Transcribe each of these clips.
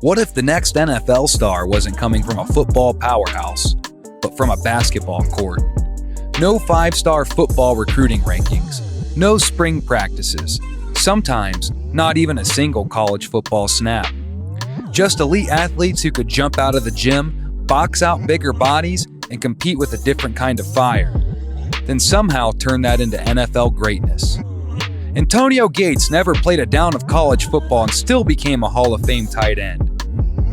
What if the next NFL star wasn't coming from a football powerhouse, but from a basketball court? No 5-star football recruiting rankings, no spring practices, sometimes not even a single college football snap. Just elite athletes who could jump out of the gym, box out bigger bodies, and compete with a different kind of fire. Then somehow turn that into NFL greatness. Antonio Gates never played a down of college football and still became a Hall of Fame tight end.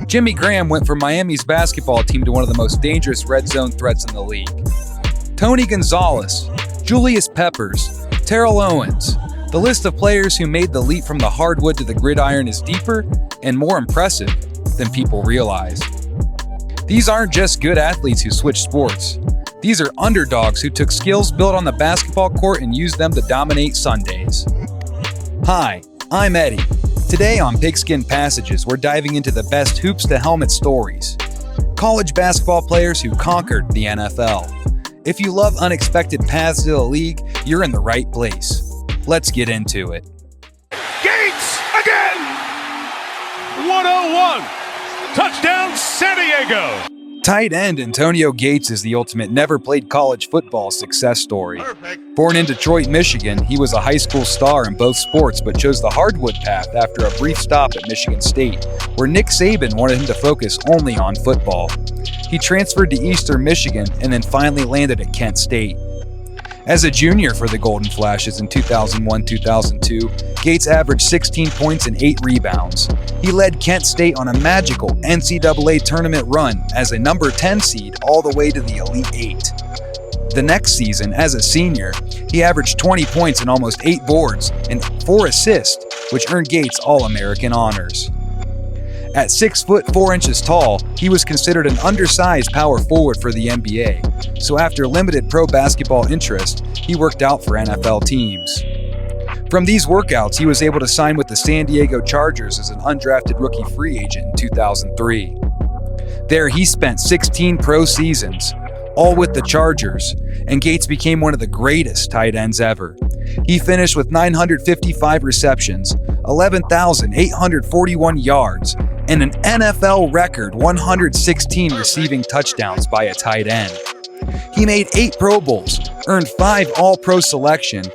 Jimmy Graham went from Miami's basketball team to one of the most dangerous red zone threats in the league. Tony Gonzalez, Julius Peppers, Terrell Owens. The list of players who made the leap from the hardwood to the gridiron is deeper and more impressive than people realize. These aren't just good athletes who switched sports. These are underdogs who took skills built on the basketball court and used them to dominate Sundays. Hi, I'm Eddie. Today on Pigskin Passages, we're diving into the best hoops-to-helmet stories. College basketball players who conquered the NFL. If you love unexpected paths to the league, you're in the right place. Let's get into it. Gates again! 101. Touchdown, San Diego! Tight end Antonio Gates is the ultimate never-played college football success story. Perfect. Born in Detroit, Michigan, he was a high school star in both sports but chose the hardwood path after a brief stop at Michigan State, where Nick Saban wanted him to focus only on football. He transferred to Eastern Michigan and then finally landed at Kent State. As a junior for the Golden Flashes in 2001-2002, Gates averaged 16 points and 8 rebounds. He led Kent State on a magical NCAA tournament run as a number 10 seed all the way to the Elite Eight. The next season, as a senior, he averaged 20 points and almost 8 boards and 4 assists, which earned Gates All-American honors. At 6 foot 4 inches tall, he was considered an undersized power forward for the NBA, so after limited pro basketball interest, he worked out for NFL teams. From these workouts, he was able to sign with the San Diego Chargers as an undrafted rookie free agent in 2003. There, he spent 16 pro seasons, all with the Chargers, and Gates became one of the greatest tight ends ever. He finished with 955 receptions, 11,841 yards, and an NFL record 116 receiving touchdowns by a tight end. He made 8 Pro Bowls, earned 5 All-Pro selection,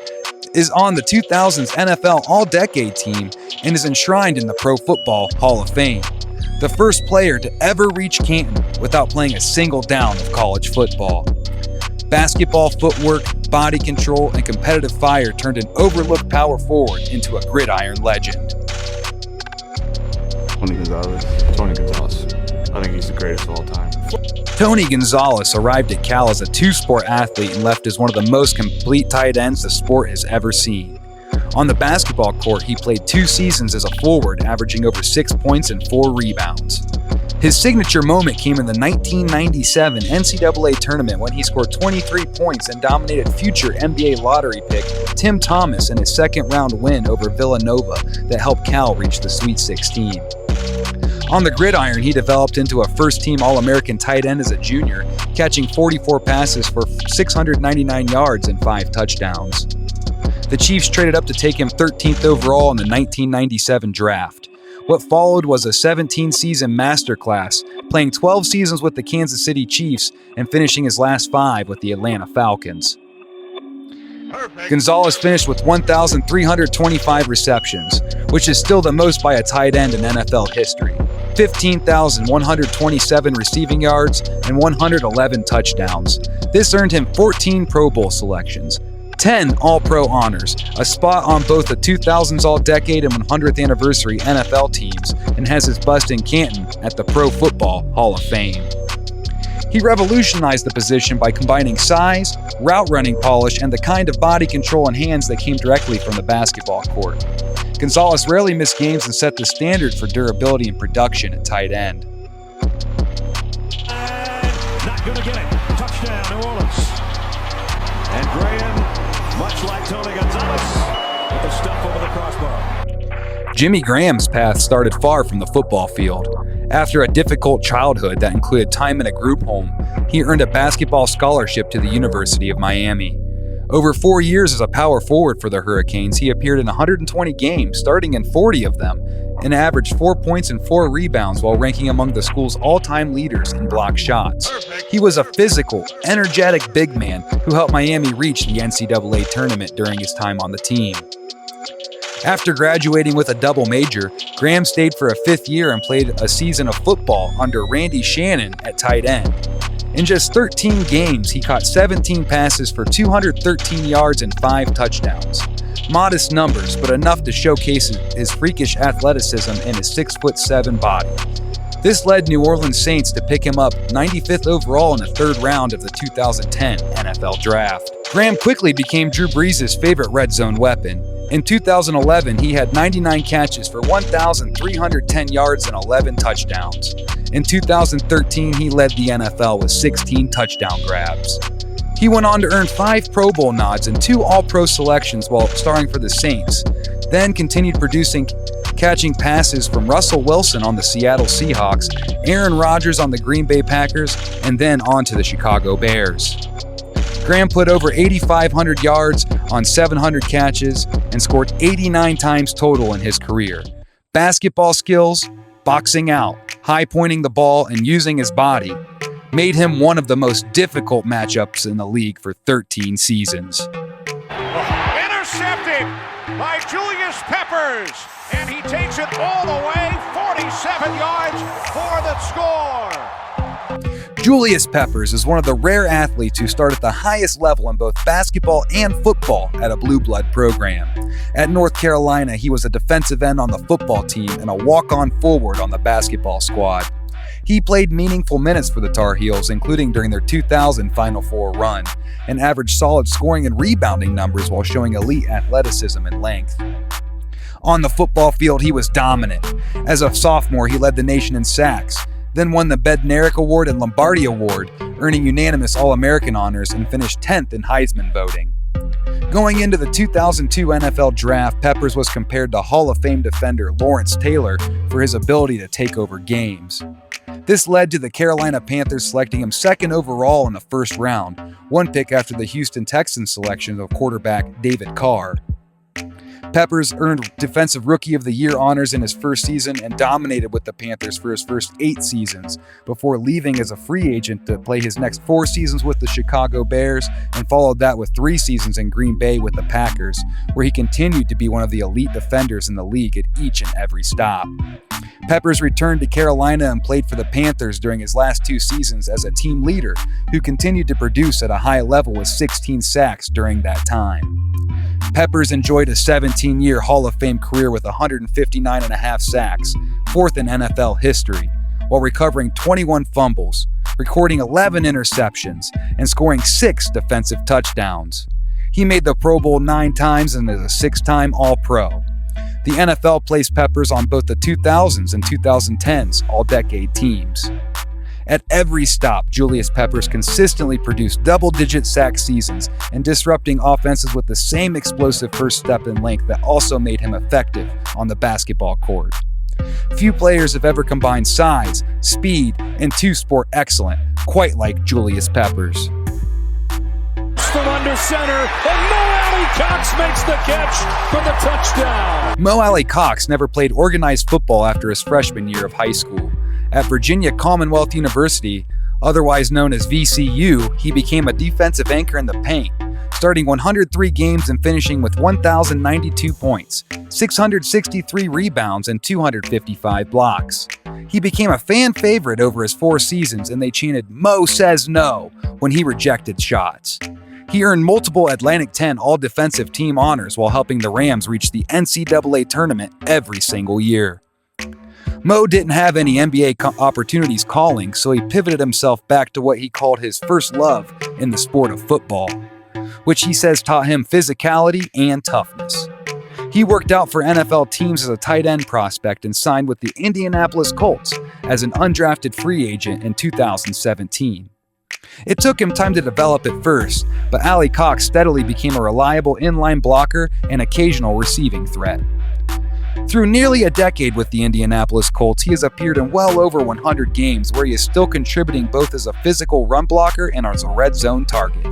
is on the 2000s NFL All-Decade team, and is enshrined in the Pro Football Hall of Fame. The first player to ever reach Canton without playing a single down of college football. Basketball footwork, body control, and competitive fire turned an overlooked power forward into a gridiron legend. Tony Gonzalez. I think he's the greatest of all time. Tony Gonzalez arrived at Cal as a 2-sport athlete and left as one of the most complete tight ends the sport has ever seen. On the basketball court, he played 2 seasons as a forward, averaging over 6 points and 4 rebounds. His signature moment came in the 1997 NCAA tournament when he scored 23 points and dominated future NBA lottery pick Tim Thomas in his second-round win over Villanova that helped Cal reach the Sweet 16. On the gridiron, he developed into a first-team All-American tight end as a junior, catching 44 passes for 699 yards and 5 touchdowns. The Chiefs traded up to take him 13th overall in the 1997 draft. What followed was a 17-season masterclass, playing 12 seasons with the Kansas City Chiefs and finishing his last 5 with the Atlanta Falcons. Perfect. Gonzalez finished with 1,325 receptions, which is still the most by a tight end in NFL history, 15,127 receiving yards, and 111 touchdowns. This earned him 14 Pro Bowl selections, 10 All-Pro honors, a spot on both the 2000s All-Decade and 100th Anniversary NFL teams, and has his bust in Canton at the Pro Football Hall of Fame. He revolutionized the position by combining size, route running polish, and the kind of body control and hands that came directly from the basketball court. Gonzalez rarely missed games and set the standard for durability and production at tight end. Not going to get it. Touchdown, New Orleans. And Graham, much like Tony Gonzalez, with the stuff over the crossbar. Jimmy Graham's path started far from the football field. After a difficult childhood that included time in a group home, he earned a basketball scholarship to the University of Miami. Over 4 years as a power forward for the Hurricanes, he appeared in 120 games, starting in 40 of them, and averaged 4 points and 4 rebounds while ranking among the school's all-time leaders in block shots. He was a physical, energetic big man who helped Miami reach the NCAA tournament during his time on the team. After graduating with a double major, Graham stayed for a 5th year and played a season of football under Randy Shannon at tight end. In just 13 games, he caught 17 passes for 213 yards and 5 touchdowns. Modest numbers, but enough to showcase his freakish athleticism and his 6'7" body. This led New Orleans Saints to pick him up 95th overall in the 3rd round of the 2010 NFL Draft. Graham quickly became Drew Brees' favorite red zone weapon. In 2011, he had 99 catches for 1,310 yards and 11 touchdowns. In 2013, he led the NFL with 16 touchdown grabs. He went on to earn 5 Pro Bowl nods and 2 All-Pro selections while starring for the Saints, then continued catching passes from Russell Wilson on the Seattle Seahawks, Aaron Rodgers on the Green Bay Packers, and then on to the Chicago Bears. Graham put over 8,500 yards on 700 catches and scored 89 times total in his career. Basketball skills, boxing out, high-pointing the ball, and using his body made him one of the most difficult matchups in the league for 13 seasons. Intercepted by Julius Peppers, and he takes it all the way, 47 yards for the score. Julius Peppers is one of the rare athletes who start at the highest level in both basketball and football at a blue blood program. At North Carolina, he was a defensive end on the football team and a walk-on forward on the basketball squad. He played meaningful minutes for the Tar Heels, including during their 2000 Final Four run, and averaged solid scoring and rebounding numbers while showing elite athleticism and length. On the football field, he was dominant. As a sophomore, he led the nation in sacks, then won the Bednarik Award and Lombardi Award, earning unanimous All-American honors and finished 10th in Heisman voting. Going into the 2002 NFL Draft, Peppers was compared to Hall of Fame defender Lawrence Taylor for his ability to take over games. This led to the Carolina Panthers selecting him 2nd overall in the 1st round, 1 pick after the Houston Texans selection of quarterback David Carr. Peppers earned Defensive Rookie of the Year honors in his first season and dominated with the Panthers for his first 8 seasons, before leaving as a free agent to play his next 4 seasons with the Chicago Bears and followed that with 3 seasons in Green Bay with the Packers, where he continued to be one of the elite defenders in the league at each and every stop. Peppers returned to Carolina and played for the Panthers during his last 2 seasons as a team leader, who continued to produce at a high level with 16 sacks during that time. Peppers enjoyed a 17-year Hall of Fame career with 159.5 sacks, 4th in NFL history, while recovering 21 fumbles, recording 11 interceptions, and scoring 6 defensive touchdowns. He made the Pro Bowl 9 times and is a 6-time All-Pro. The NFL placed Peppers on both the 2000s and 2010s All-Decade teams. At every stop, Julius Peppers consistently produced double-digit sack seasons and disrupting offenses with the same explosive first step and length that also made him effective on the basketball court. Few players have ever combined size, speed, and two-sport excellence quite like Julius Peppers. From under center, and Alie-Cox makes the catch for the touchdown. Alie-Cox never played organized football after his freshman year of high school. At Virginia Commonwealth University, otherwise known as VCU, he became a defensive anchor in the paint, starting 103 games and finishing with 1,092 points, 663 rebounds, and 255 blocks. He became a fan favorite over his 4 seasons, and they chanted "Mo says no" when he rejected shots. He earned multiple Atlantic 10 All-Defensive Team honors while helping the Rams reach the NCAA tournament every single year. Mo didn't have any NBA opportunities calling, so he pivoted himself back to what he called his first love in the sport of football, which he says taught him physicality and toughness. He worked out for NFL teams as a tight end prospect and signed with the Indianapolis Colts as an undrafted free agent in 2017. It took him time to develop at first, but Alie-Cox steadily became a reliable inline blocker and occasional receiving threat. Through nearly a decade with the Indianapolis Colts, he has appeared in well over 100 games where he is still contributing both as a physical run blocker and as a red zone target.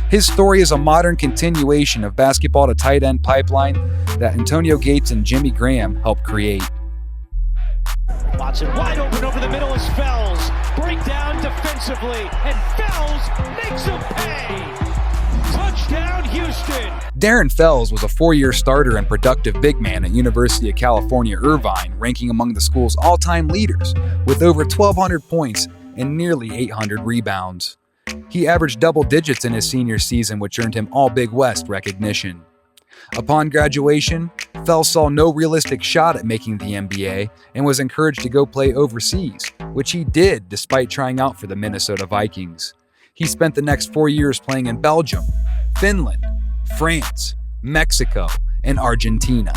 His story is a modern continuation of basketball to tight end pipeline that Antonio Gates and Jimmy Graham helped create. Watson wide open over the middle as Fells. Break down defensively, and Fells makes him pay. Touchdown, Houston. Darren Fells was a 4-year starter and productive big man at University of California, Irvine, ranking among the school's all-time leaders with over 1,200 points and nearly 800 rebounds. He averaged double digits in his senior season, which earned him All Big West recognition. Upon graduation, Fells saw no realistic shot at making the NBA and was encouraged to go play overseas, which he did despite trying out for the Minnesota Vikings. He spent the next 4 years playing in Belgium, Finland, France, Mexico, and Argentina.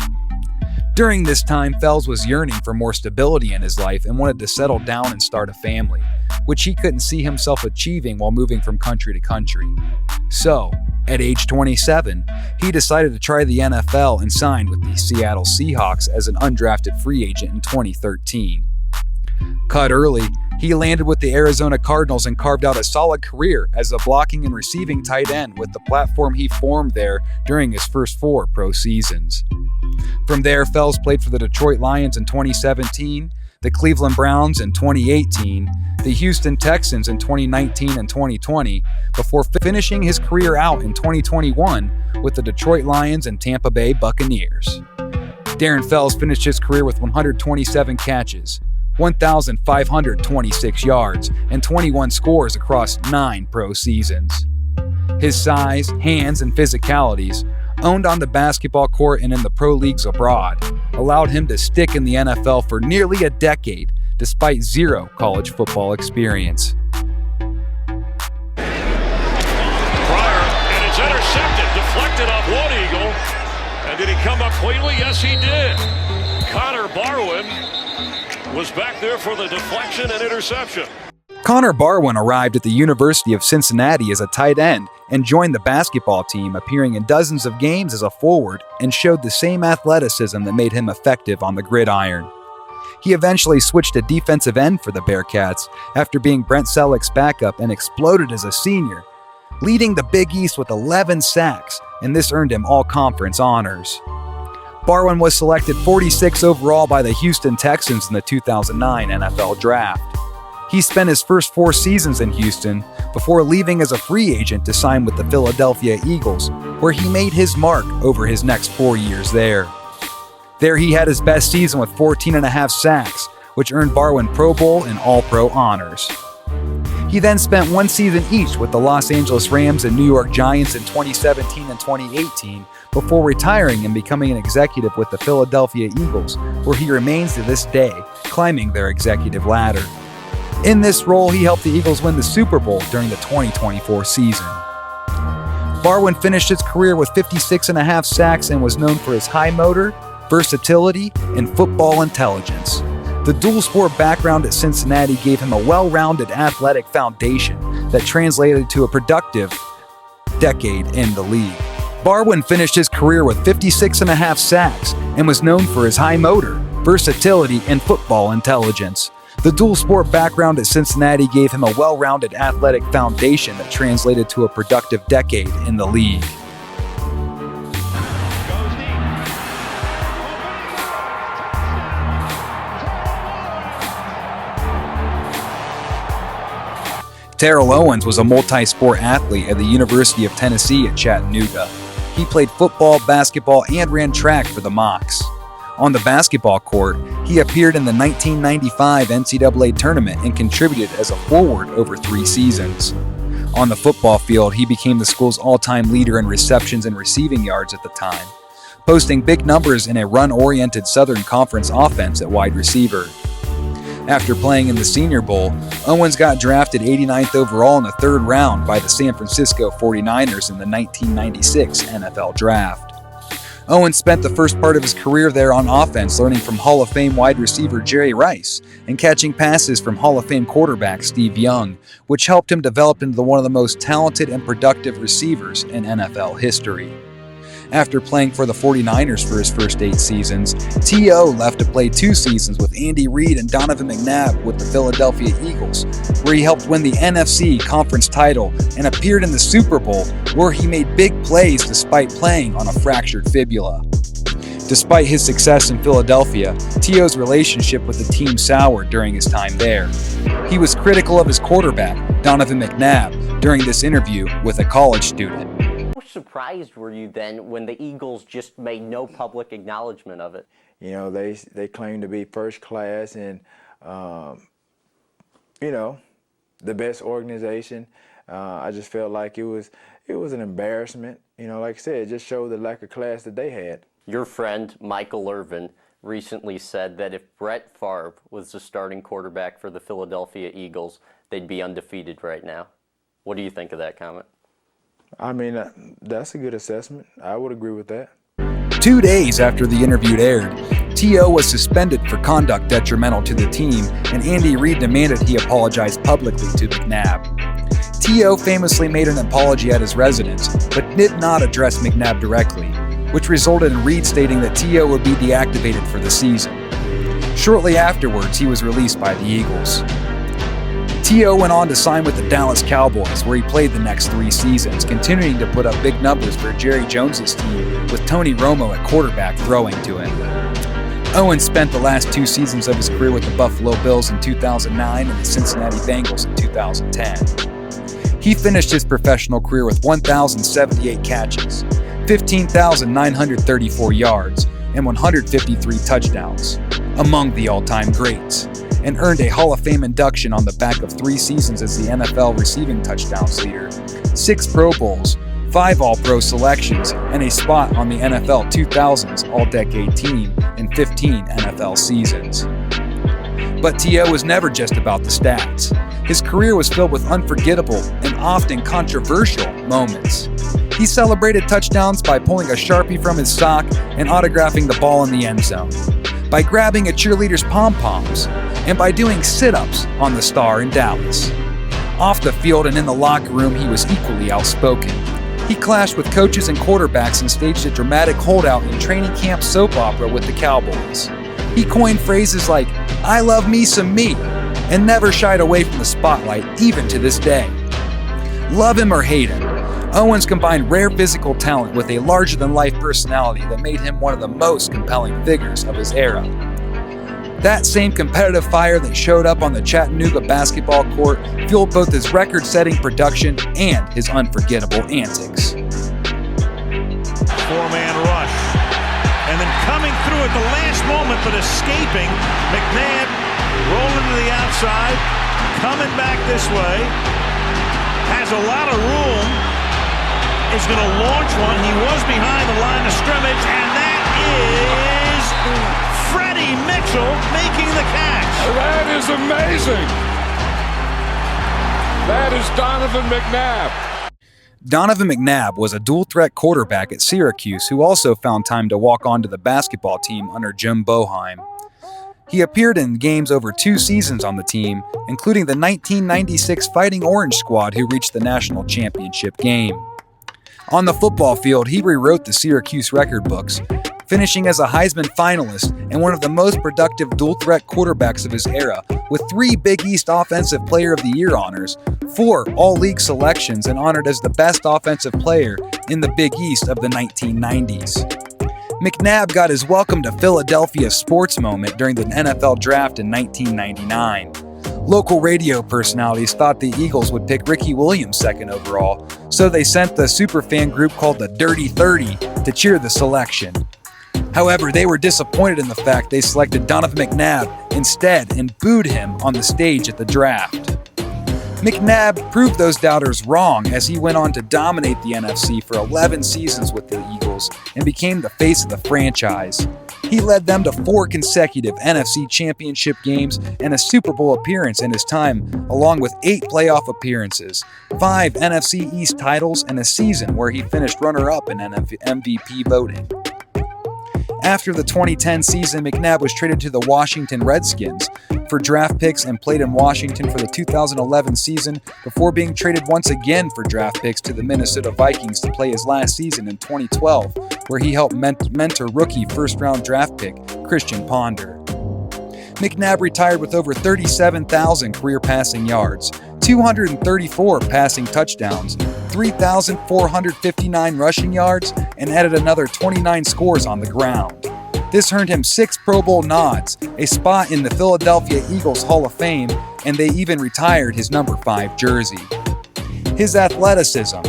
During this time, Fells was yearning for more stability in his life and wanted to settle down and start a family, which he couldn't see himself achieving while moving from country to country. So, at age 27, he decided to try the NFL and signed with the Seattle Seahawks as an undrafted free agent in 2013. Cut early, he landed with the Arizona Cardinals and carved out a solid career as a blocking and receiving tight end with the platform he formed there during his first 4 pro seasons. From there, Fells played for the Detroit Lions in 2017, the Cleveland Browns in 2018, the Houston Texans in 2019 and 2020, before finishing his career out in 2021 with the Detroit Lions and Tampa Bay Buccaneers. Darren Fells finished his career with 127 catches, 1,526 yards, and 21 scores across 9 pro seasons. His size, hands, and physicalities, owned on the basketball court and in the pro leagues abroad, allowed him to stick in the NFL for nearly a decade, despite 0 college football experience. Pryor, and it's intercepted, deflected off one Eagle. And did he come up cleanly? Yes, he did. Connor Barwin was back there for the deflection and interception. Connor Barwin arrived at the University of Cincinnati as a tight end and joined the basketball team, appearing in dozens of games as a forward, and showed the same athleticism that made him effective on the gridiron. He eventually switched to defensive end for the Bearcats after being Brent Selleck's backup and exploded as a senior, leading the Big East with 11 sacks, and this earned him all-conference honors. Barwin was selected 46 overall by the Houston Texans in the 2009 NFL Draft. He spent his first 4 seasons in Houston before leaving as a free agent to sign with the Philadelphia Eagles, where he made his mark over his next 4 years there. There he had his best season with 14.5 sacks, which earned Barwin Pro Bowl and All-Pro honors. He then spent 1 season each with the Los Angeles Rams and New York Giants in 2017 and 2018 before retiring and becoming an executive with the Philadelphia Eagles, where he remains to this day, climbing their executive ladder. In this role, he helped the Eagles win the Super Bowl during the 2024 season. Barwin finished his career with 56.5 sacks and was known for his high motor, versatility, and football intelligence. The dual sport background at Cincinnati gave him a well-rounded athletic foundation that translated to a productive decade in the league. Barwin finished his career with 56.5 sacks and was known for his high motor, versatility, and football intelligence. The dual sport background at Cincinnati gave him a well-rounded athletic foundation that translated to a productive decade in the league. Terrell Owens was a multi-sport athlete at the University of Tennessee at Chattanooga. He played football, basketball, and ran track for the Mocs. On the basketball court, he appeared in the 1995 NCAA tournament and contributed as a forward over 3 seasons. On the football field, he became the school's all-time leader in receptions and receiving yards at the time. posting big numbers in a run-oriented Southern Conference offense at wide receiver. After playing in the Senior Bowl, Owens got drafted 89th overall in the third round by the San Francisco 49ers in the 1996 NFL Draft. Owens spent the first part of his career there on offense, learning from Hall of Fame wide receiver Jerry Rice and catching passes from Hall of Fame quarterback Steve Young, which helped him develop into one of the most talented and productive receivers in NFL history. After playing for the 49ers for his first 8 seasons, T.O. left to play 2 seasons with Andy Reid and Donovan McNabb with the Philadelphia Eagles, where he helped win the NFC conference title and appeared in the Super Bowl, where he made big plays despite playing on a fractured fibula. Despite his success in Philadelphia, T.O.'s relationship with the team soured during his time there. He was critical of his quarterback, Donovan McNabb, during this interview with a college student. How surprised were you then when the Eagles just made no public acknowledgement of it? You know, they claim to be first class and, you know, the best organization. I just felt like it was an embarrassment. You know, like I said, it just showed the lack of class that they had. Your friend, Michael Irvin, recently said that if Brett Favre was the starting quarterback for the Philadelphia Eagles, they'd be undefeated right now. What do you think of that comment? I mean, that's a good assessment. I would agree with that. 2 days after the interview aired, T.O. was suspended for conduct detrimental to the team, and Andy Reid demanded he apologize publicly to McNabb. T.O. famously made an apology at his residence, but did not address McNabb directly, which resulted in Reid stating that T.O. would be deactivated for the season. Shortly afterwards, he was released by the Eagles. T.O. went on to sign with the Dallas Cowboys, where he played the next 3 seasons, continuing to put up big numbers for Jerry Jones's team, with Tony Romo at quarterback throwing to him. Owens spent the last 2 seasons of his career with the Buffalo Bills in 2009 and the Cincinnati Bengals in 2010. He finished his professional career with 1,078 catches, 15,934 yards, and 153 touchdowns, among the all-time greats, and earned a Hall of Fame induction on the back of 3 seasons as the NFL receiving touchdowns leader, 6 Pro Bowls, 5 All-Pro selections, and a spot on the NFL 2000s All-Decade Team in 15 NFL seasons. But T.O. was never just about the stats. His career was filled with unforgettable and often controversial moments. He celebrated touchdowns by pulling a Sharpie from his sock and autographing the ball in the end zone, by grabbing a cheerleader's pom-poms, and by doing sit-ups on the Star in Dallas. Off the field and in the locker room, he was equally outspoken. He clashed with coaches and quarterbacks and staged a dramatic holdout in training camp soap opera with the Cowboys. He coined phrases like, "I love me some me," and never shied away from the spotlight, even to this day. Love him or hate him, Owens combined rare physical talent with a larger-than-life personality that made him one of the most compelling figures of his era. That same competitive fire that showed up on the Chattanooga basketball court fueled both his record-setting production and his unforgettable antics. 4-man rush. And then coming through at the last moment, but escaping, McNabb rolling to the outside, coming back this way, has a lot of room, is going to launch one. He was behind the line of scrimmage, and that is Freddie Mitchell making the catch. That is amazing. That is Donovan McNabb. Donovan McNabb was a dual-threat quarterback at Syracuse who also found time to walk onto the basketball team under Jim Boeheim. He appeared in games over 2 seasons on the team, including the 1996 Fighting Orange squad who reached the national championship game. On the football field, he rewrote the Syracuse record books, finishing as a Heisman finalist and one of the most productive dual-threat quarterbacks of his era, with 3 Big East Offensive Player of the Year honors, 4 All-League selections, and honored as the best offensive player in the Big East of the 1990s. McNabb got his welcome to Philadelphia sports moment during the NFL Draft in 1999. Local radio personalities thought the Eagles would pick Ricky Williams second overall, so they sent the superfan group called the Dirty 30 to cheer the selection. However, they were disappointed in the fact they selected Donovan McNabb instead and booed him on the stage at the draft. McNabb proved those doubters wrong as he went on to dominate the NFC for 11 seasons with the Eagles and became the face of the franchise. He led them to 4 consecutive NFC Championship games and a Super Bowl appearance in his time, along with 8 playoff appearances, 5 NFC East titles, and a season where he finished runner-up in MVP voting. After the 2010 season, McNabb was traded to the Washington Redskins for draft picks and played in Washington for the 2011 season before being traded once again for draft picks to the Minnesota Vikings to play his last season in 2012, where he helped mentor rookie first-round draft pick Christian Ponder. McNabb retired with over 37,000 career passing yards, 234 passing touchdowns, 3,459 rushing yards, and added another 29 scores on the ground. This earned him 6 Pro Bowl nods, a spot in the Philadelphia Eagles Hall of Fame, and they even retired his number 5 jersey. His athleticism,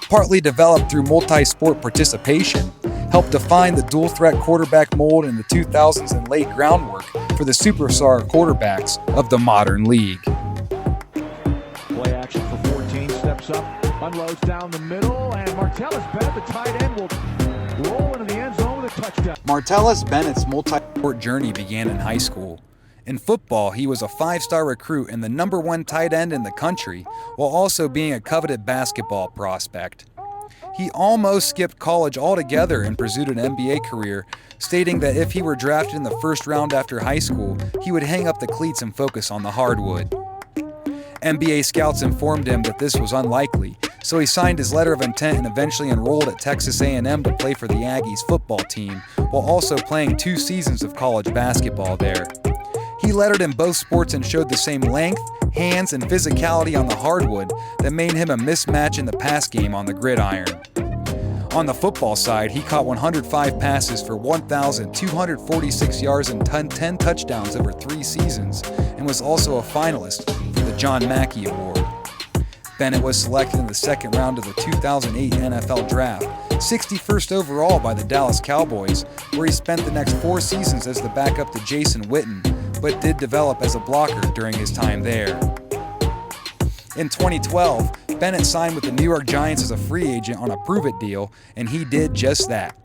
partly developed through multi-sport participation, helped define the dual-threat quarterback mold in the 2000s and laid groundwork for the superstar quarterbacks of the modern league. Play action for 14, steps up, unloads down the middle, and Martellus Bennett, the tight end, will roll into the end zone with a touchdown. Martellus Bennett's multi-sport journey began in high school. In football, he was a 5-star recruit and the number 1 tight end in the country, while also being a coveted basketball prospect. He almost skipped college altogether and pursued an NBA career, stating that if he were drafted in the first round after high school, he would hang up the cleats and focus on the hardwood. NBA scouts informed him that this was unlikely, so he signed his letter of intent and eventually enrolled at Texas A&M to play for the Aggies football team, while also playing 2 seasons of college basketball there. He lettered in both sports and showed the same length, hands, and physicality on the hardwood that made him a mismatch in the pass game on the gridiron. On the football side, he caught 105 passes for 1,246 yards and 10 touchdowns over 3 seasons, and was also a finalist for the John Mackey Award. Bennett was selected in the 2nd round of the 2008 NFL Draft, 61st overall by the Dallas Cowboys, where he spent the next 4 seasons as the backup to Jason Witten, but did develop as a blocker during his time there. In 2012, Bennett signed with the New York Giants as a free agent on a prove-it deal, and he did just that.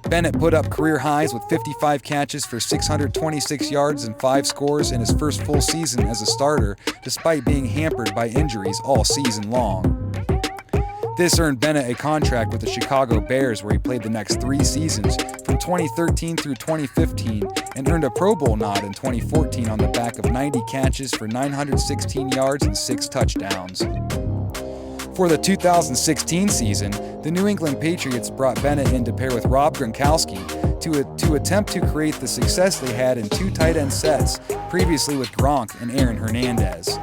Bennett put up career highs with 55 catches for 626 yards and 5 scores in his first full season as a starter, despite being hampered by injuries all season long. This earned Bennett a contract with the Chicago Bears, where he played the next 3 seasons from 2013 through 2015 and earned a Pro Bowl nod in 2014 on the back of 90 catches for 916 yards and 6 touchdowns. For the 2016 season, the New England Patriots brought Bennett in to pair with Rob Gronkowski to attempt to create the success they had in 2 tight end sets previously with Gronk and Aaron Hernandez.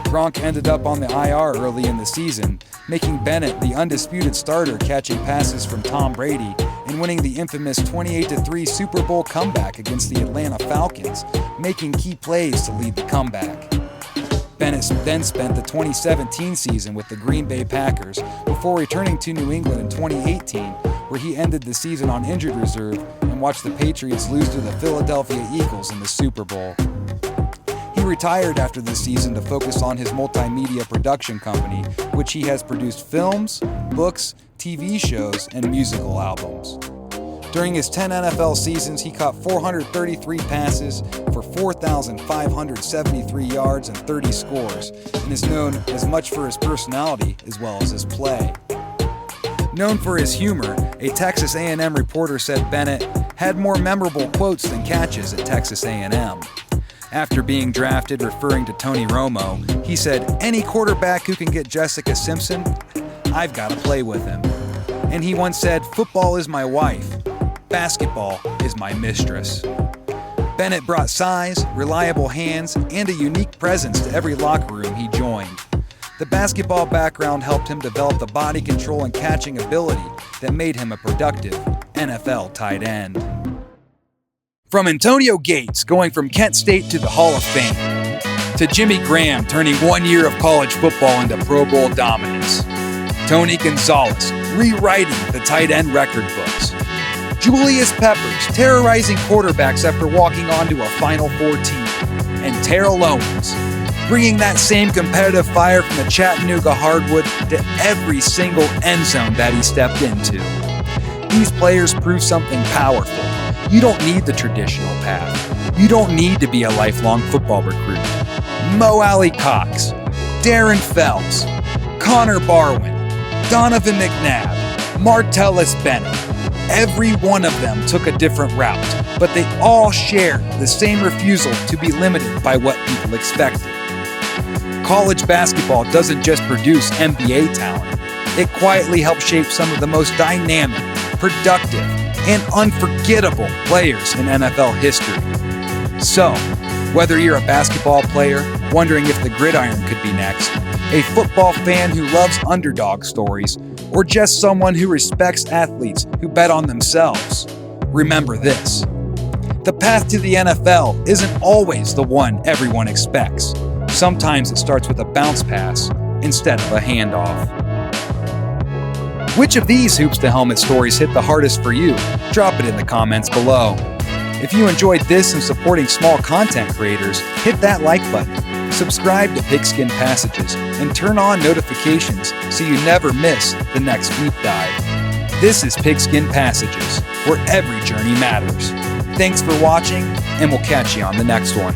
Gronk ended up on the IR early in the season, making Bennett the undisputed starter, catching passes from Tom Brady and winning the infamous 28-3 Super Bowl comeback against the Atlanta Falcons, making key plays to lead the comeback. Bennett then spent the 2017 season with the Green Bay Packers before returning to New England in 2018, where he ended the season on injured reserve and watched the Patriots lose to the Philadelphia Eagles in the Super Bowl. He retired after the season to focus on his multimedia production company, which he has produced films, books, TV shows, and musical albums. During his 10 NFL seasons, he caught 433 passes for 4,573 yards and 30 scores, and is known as much for his personality as well as his play. Known for his humor, a Texas A&M reporter said Bennett had more memorable quotes than catches at Texas A&M. After being drafted, referring to Tony Romo, he said, "Any quarterback who can get Jessica Simpson, I've got to play with him." And he once said, "Football is my wife. Basketball is my mistress." Bennett brought size, reliable hands, and a unique presence to every locker room he joined. The basketball background helped him develop the body control and catching ability that made him a productive NFL tight end. From Antonio Gates going from Kent State to the Hall of Fame, to Jimmy Graham turning 1 year of college football into Pro Bowl dominance, Tony Gonzalez rewriting the tight end record books, Julius Peppers terrorizing quarterbacks after walking onto a Final Four team, and Terrell Owens bringing that same competitive fire from the Chattanooga hardwood to every single end zone that he stepped into. These players prove something powerful. You don't need the traditional path. You don't need to be a lifelong football recruit. Alie-Cox, Darren Fells, Barwin, Donovan McNabb, Martellus Bennett. Every one of them took a different route, but they all shared the same refusal to be limited by what people expected. College basketball doesn't just produce NBA talent. It quietly helps shape some of the most dynamic, productive, and unforgettable players in NFL history. So, whether you're a basketball player wondering if the gridiron could be next, a football fan who loves underdog stories, or just someone who respects athletes who bet on themselves, remember this. The path to the NFL isn't always the one everyone expects. Sometimes it starts with a bounce pass instead of a handoff. Which of these Hoops to Helmet stories hit the hardest for you? Drop it in the comments below. If you enjoyed this and supporting small content creators, hit that like button, subscribe to Pigskin Passages, and turn on notifications so you never miss the next deep dive. This is Pigskin Passages, where every journey matters. Thanks for watching, and we'll catch you on the next one.